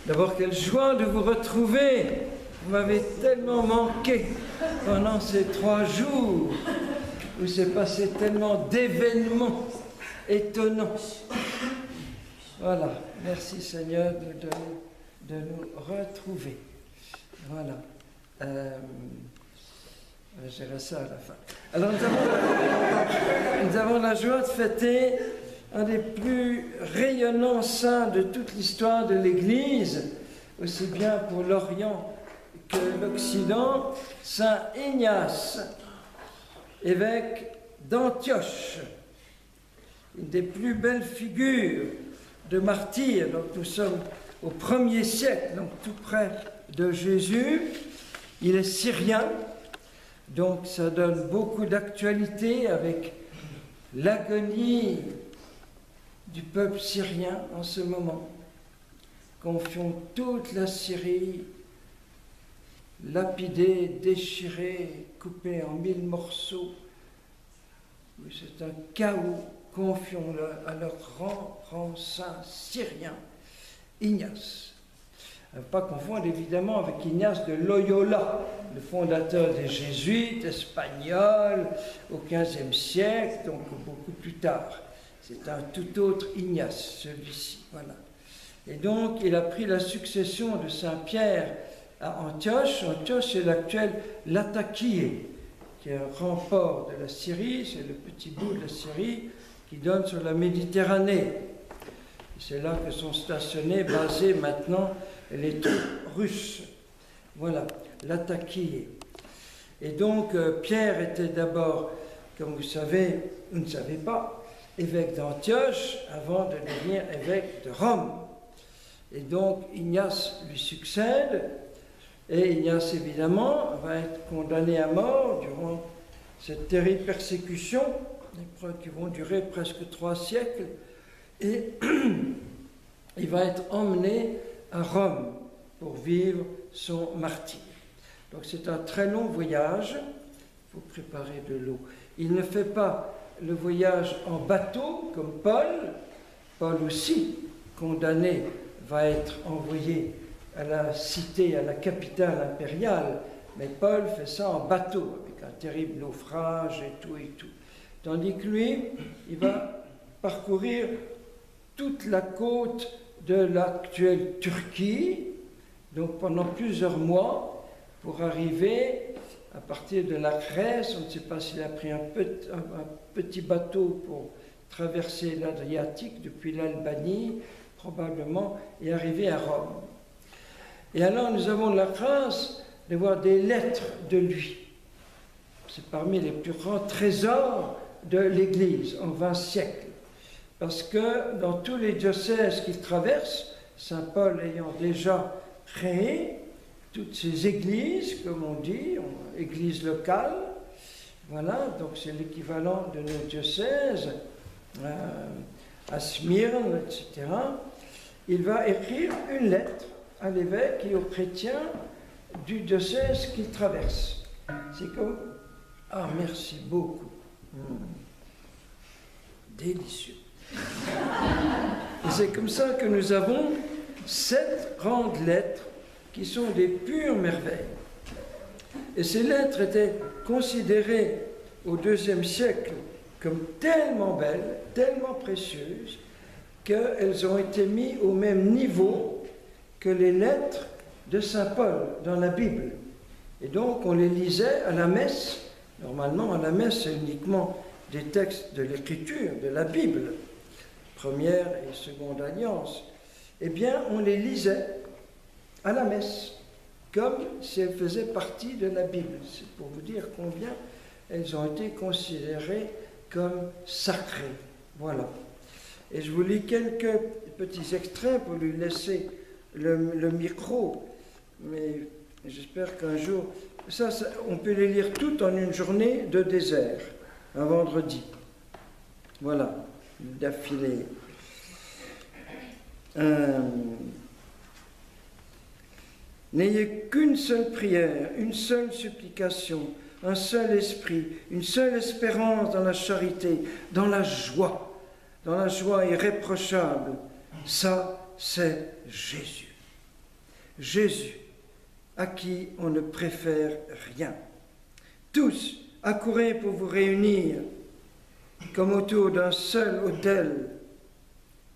D'abord, quelle joie de vous retrouver. Vous m'avez tellement manqué pendant ces 3 jours où s'est passé tellement d'événements étonnants. Voilà, merci Seigneur de nous retrouver. Voilà. Je dirai ça à la fin. Alors nous avons la joie de fêter un des plus rayonnants saints de toute l'histoire de l'Église, aussi bien pour l'Orient que l'Occident, Saint Ignace, évêque d'Antioche, une des plus belles figures de martyrs. Donc nous sommes au 1er siècle, donc tout près de Jésus. Il est syrien, donc ça donne beaucoup d'actualité avec l'agonie du peuple syrien en ce moment. Confions toute la Syrie, lapidée, déchirée, coupée en 1000 morceaux. C'est un chaos. Confions-le à leur grand saint syrien, Ignace. Pas confondre évidemment avec Ignace de Loyola, le fondateur des Jésuites, espagnol, au XVe siècle, donc beaucoup plus tard. C'est un tout autre Ignace, celui-ci. Voilà. Et donc, il a pris la succession de Saint-Pierre à Antioche. Antioche, c'est l'actuel Latakie, qui est un grand port de la Syrie, c'est le petit bout de la Syrie qui donne sur la Méditerranée. C'est là que sont stationnés, basés maintenant, les troupes russes. Voilà, Latakie. Et donc, Pierre était d'abord, comme vous savez, vous ne savez pas, évêque d'Antioche avant de devenir évêque de Rome. Et donc, Ignace lui succède, et Ignace, évidemment, va être condamné à mort durant cette terrible persécution, des épreuves qui vont durer presque 3 siècles, et il va être emmené à Rome pour vivre son martyre. Donc c'est un très long voyage, il faut préparer de l'eau. Il ne fait pas le voyage en bateau comme Paul. Paul aussi, condamné, va être envoyé à la cité, à la capitale impériale, mais Paul fait ça en bateau, avec un terrible naufrage et tout et tout. Tandis que lui, il va parcourir toute la côte de l'actuelle Turquie, donc pendant plusieurs mois, pour arriver à partir de la Grèce. On ne sait pas s'il a pris un petit bateau pour traverser l'Adriatique depuis l'Albanie, probablement, et arriver à Rome. Et alors nous avons la grâce de voir des lettres de lui. C'est parmi les plus grands trésors de l'Église en 20 siècles. Parce que dans tous les diocèses qu'il traverse, Saint Paul ayant déjà créé toutes ces églises, comme on dit, églises locales, voilà, donc c'est l'équivalent de nos diocèses, à Smyrne, etc. Il va écrire une lettre à l'évêque et aux chrétiens du diocèse qu'il traverse. C'est comme... Ah, merci beaucoup. Délicieux. Et c'est comme ça que nous avons 7 grandes lettres qui sont des pures merveilles. Et ces lettres étaient considérées au IIe siècle comme tellement belles, tellement précieuses, qu'elles ont été mises au même niveau que les lettres de Saint Paul dans la Bible. Et donc on les lisait à la messe. Normalement, à la messe, c'est uniquement des textes de l'Écriture, de la Bible, première et seconde alliance. Eh bien, on les lisait à la messe, comme si elles faisaient partie de la Bible. C'est pour vous dire combien elles ont été considérées comme sacrées. Voilà. Et je vous lis quelques petits extraits pour lui laisser le micro, mais j'espère qu'un jour... Ça, on peut les lire toutes en une journée de désert, un vendredi. Voilà, d'affilée. N'ayez qu'une seule prière, une seule supplication, un seul esprit, une seule espérance dans la charité, dans la joie irréprochable. Ça, c'est Jésus. Jésus, à qui on ne préfère rien. Tous, accourez pour vous réunir, comme autour d'un seul autel,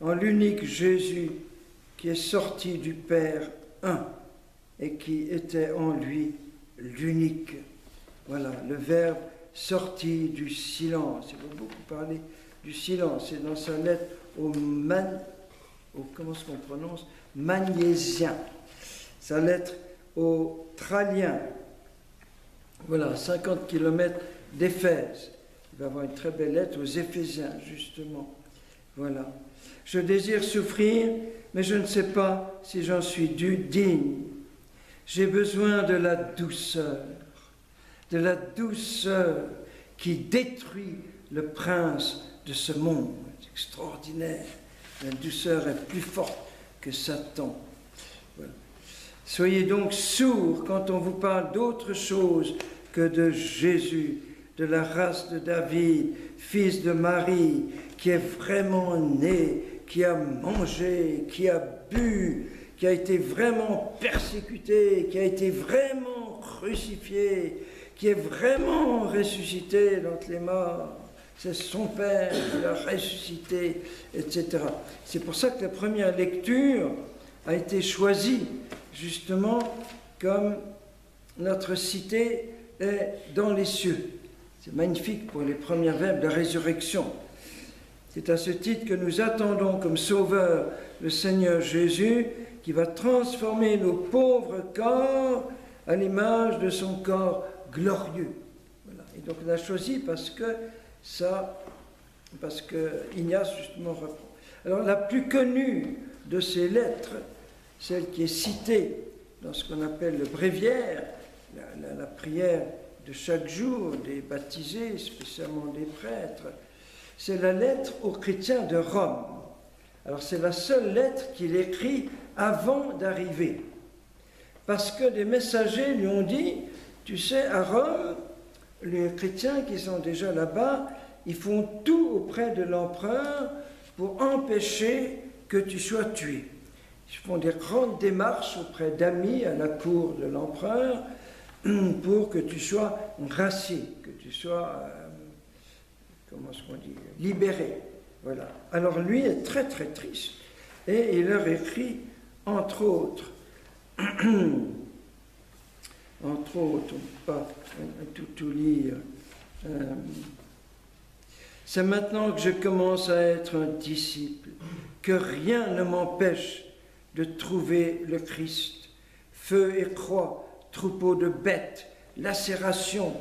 en l'unique Jésus qui est sorti du Père un et qui était en lui l'unique. Voilà, le Verbe sorti du silence. Il faut beaucoup parler du silence. C'est dans sa lettre comment est-ce qu'on prononce, Magnésien. Sa lettre aux Tralliens. Voilà, 50 km d'Éphèse. Il va avoir une très belle lettre aux Éphésiens, justement. Voilà. Je désire souffrir, mais je ne sais pas si j'en suis digne. J'ai besoin de la douceur qui détruit le prince de ce monde. C'est extraordinaire. La douceur est plus forte que Satan. Voilà. Soyez donc sourds quand on vous parle d'autre chose que de Jésus, de la race de David, fils de Marie, qui est vraiment né, qui a mangé, qui a bu, qui a été vraiment persécuté, qui a été vraiment crucifié, qui est vraiment ressuscité d'entre les morts. C'est son Père qui l'a ressuscité, etc. C'est pour ça que la première lecture a été choisie, justement, comme notre cité est dans les cieux. C'est magnifique pour les premiers verbes de résurrection. C'est à ce titre que nous attendons comme sauveur le Seigneur Jésus, qui va transformer nos pauvres corps à l'image de son corps glorieux. Voilà. Et donc on a choisi parce que Ignace justement reprend. Alors la plus connue de ces lettres, celle qui est citée dans ce qu'on appelle le bréviaire, la prière de chaque jour des baptisés, spécialement des prêtres, c'est la lettre aux chrétiens de Rome. Alors c'est la seule lettre qu'il écrit avant d'arriver. Parce que des messagers lui ont dit, tu sais, à Rome, les chrétiens qui sont déjà là-bas, ils font tout auprès de l'empereur pour empêcher que tu sois tué. Ils font des grandes démarches auprès d'amis à la cour de l'empereur pour que tu sois gracié, que tu sois, comment est-ce qu'on dit, libéré. Voilà. Alors lui est très très triste et il leur écrit, entre autres, on ne peut pas tout lire. C'est maintenant que je commence à être un disciple, que rien ne m'empêche de trouver le Christ. Feu et croix, troupeau de bêtes, lacération,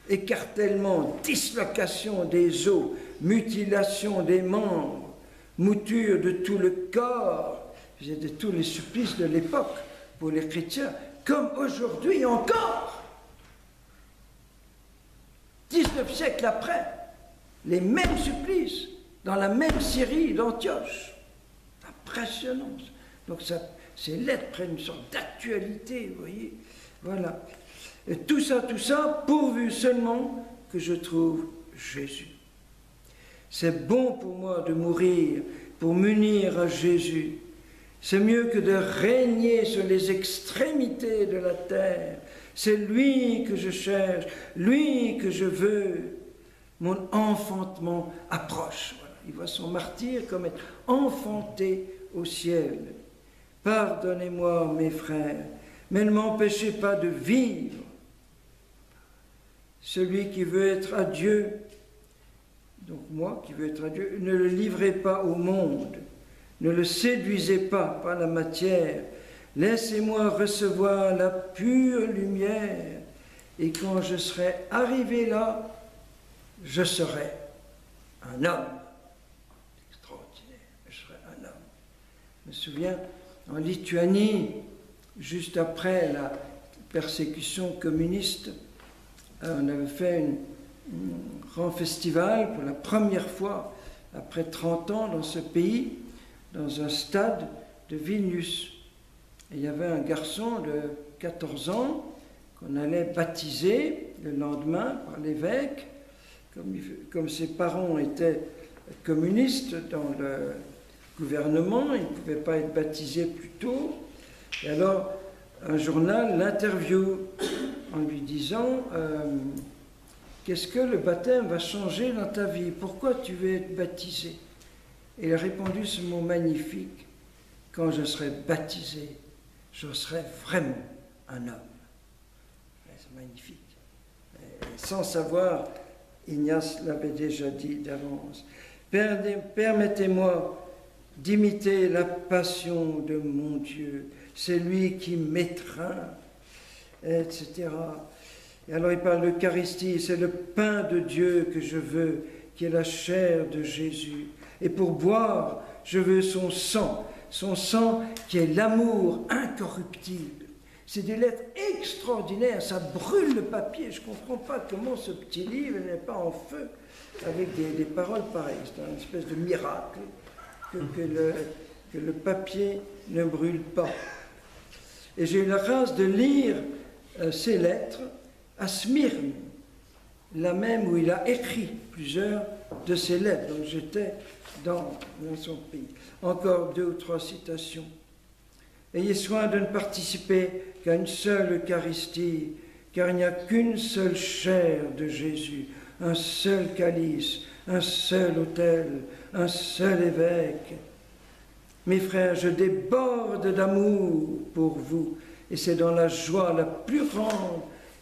écartèlement, dislocation des os, mutilation des membres, mouture de tout le corps. C'était tous les supplices de l'époque pour les chrétiens, comme aujourd'hui encore. 19 siècles après, les mêmes supplices dans la même Syrie d'Antioche. Impressionnant. Donc ces lettres prennent une sorte d'actualité, vous voyez. Voilà. Et tout ça, pourvu seulement que je trouve Jésus. C'est bon pour moi de mourir pour m'unir à Jésus. C'est mieux que de régner sur les extrémités de la terre. C'est lui que je cherche, lui que je veux. Mon enfantement approche. Voilà. Il voit son martyr comme être enfanté au ciel. Pardonnez-moi, mes frères, mais ne m'empêchez pas de vivre. Celui qui veut être à Dieu, donc moi qui veux être à Dieu, ne le livrez pas au monde. Ne le séduisez pas par la matière. Laissez-moi recevoir la pure lumière. Et quand je serai arrivé là, je serai un homme. Extraordinaire, je serai un homme. Je me souviens, en Lituanie, juste après la persécution communiste, on avait fait un grand festival pour la première fois, après 30 ans dans ce pays, dans un stade de Vilnius. Et il y avait un garçon de 14 ans qu'on allait baptiser le lendemain par l'évêque. Comme ses parents étaient communistes dans le gouvernement, il ne pouvait pas être baptisé plus tôt. Et alors, un journal l'interview en lui disant qu'est-ce que le baptême va changer dans ta vie? Pourquoi tu veux être baptisé? Et il a répondu ce mot magnifique: quand je serai baptisé, je serai vraiment un homme. C'est magnifique. Et sans savoir, Ignace l'avait déjà dit d'avance. Permettez-moi d'imiter la passion de mon Dieu. C'est lui qui m'étreint, etc. Et alors il parle de l'Eucharistie, c'est le pain de Dieu que je veux, qui est la chair de Jésus. Et pour boire, je veux son sang qui est l'amour incorruptible. C'est des lettres extraordinaires, ça brûle le papier. Je ne comprends pas comment ce petit livre n'est pas en feu avec des paroles pareilles. C'est une espèce de miracle que le papier ne brûle pas. Et j'ai eu la grâce de lire ces lettres à Smyrne, là même où il a écrit plusieurs de ces lettres. Donc j'étais dans son pays. Encore 2 ou 3 citations. Ayez soin de ne participer qu'à une seule Eucharistie, car il n'y a qu'une seule chair de Jésus, un seul calice, un seul autel, un seul évêque. Mes frères, je déborde d'amour pour vous, et c'est dans la joie la plus grande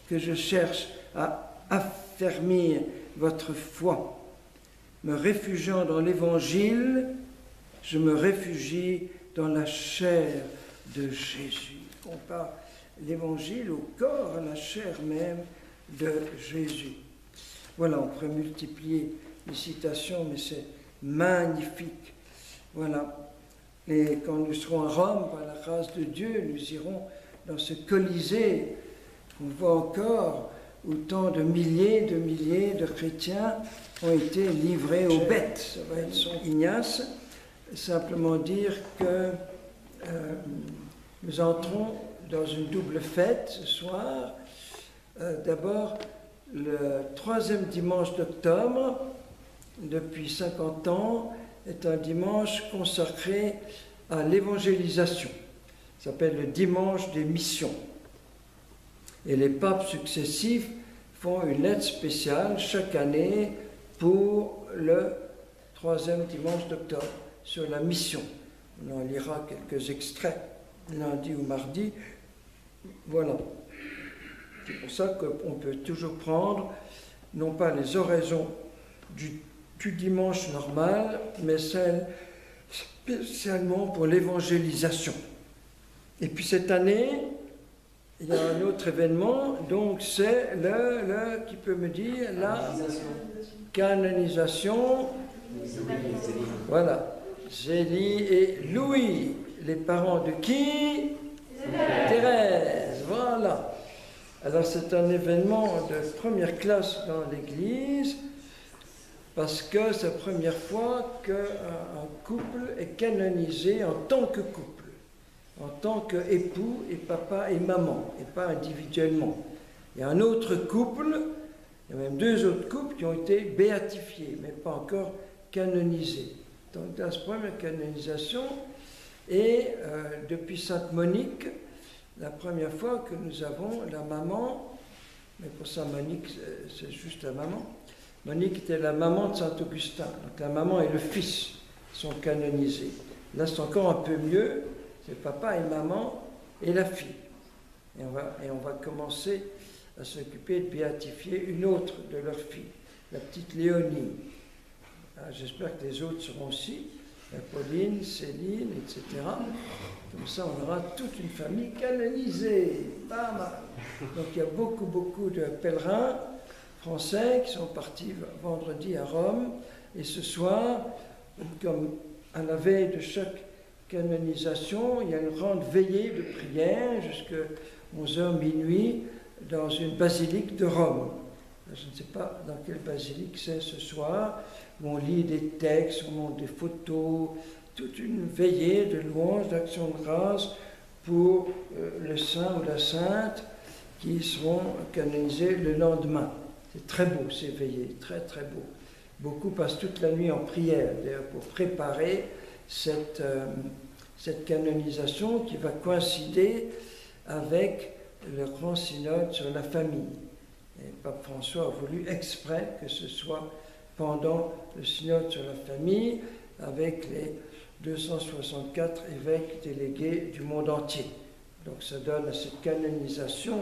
que je cherche à affermir votre foi. Me réfugiant dans l'Évangile, je me réfugie dans la chair de Jésus. On compare l'Évangile au corps, à la chair même de Jésus. Voilà, on pourrait multiplier les citations, mais c'est magnifique. Voilà. Et quand nous serons à Rome, par la grâce de Dieu, nous irons dans ce Colisée qu'on voit encore où tant de milliers de chrétiens ont été livrés aux bêtes. Ça va être son Ignace. Simplement dire que nous entrons dans une double fête ce soir. D'abord, le 3e dimanche d'octobre, depuis 50 ans, est un dimanche consacré à l'évangélisation. Ça s'appelle le dimanche des missions. Et les papes successifs font une lettre spéciale chaque année pour le 3e dimanche d'octobre sur la mission. On en lira quelques extraits lundi ou mardi. Voilà. C'est pour ça qu'on peut toujours prendre, non pas les oraisons du dimanche normal, mais celles spécialement pour l'évangélisation. Et puis cette année, il y a un autre événement, donc c'est qui peut me dire, la canonisation. Voilà. Zélie et Louis, les parents de qui? Thérèse, voilà. Alors c'est un événement de première classe dans l'Église, parce que c'est la première fois qu'un couple est canonisé en tant que couple, en tant qu'époux et papa et maman, et pas individuellement. Il y a un autre couple, il y a même 2 autres couples qui ont été béatifiés, mais pas encore canonisés. Donc dans cette première canonisation, et depuis Sainte Monique, la première fois que nous avons la maman, mais pour Sainte Monique c'est juste la maman, Monique était la maman de Saint-Augustin, donc la maman et le fils sont canonisés. Là c'est encore un peu mieux, c'est papa et maman et la fille. Et on va commencer à s'occuper de béatifier une autre de leurs filles, la petite Léonie. J'espère que les autres seront aussi, Pauline, Céline, etc. Comme ça, on aura toute une famille canonisée. Pas mal. Donc il y a beaucoup de pèlerins français qui sont partis vendredi à Rome. Et ce soir, comme à la veille de chaque canonisation, il y a une grande veillée de prière jusqu'à 11h minuit dans une basilique de Rome. Je ne sais pas dans quelle basilique c'est ce soir, où on lit des textes, on montre des photos, toute une veillée de louanges, d'action de grâce pour le saint ou la sainte qui seront canonisés le lendemain. C'est très beau ces veillées, très beau. Beaucoup passent toute la nuit en prière, d'ailleurs, pour préparer cette cette canonisation qui va coïncider avec le grand synode sur la famille. Et Pape François a voulu exprès que ce soit pendant le synode sur la famille, avec les 264 évêques délégués du monde entier. Donc ça donne à cette canonisation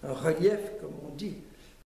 un relief, comme on dit,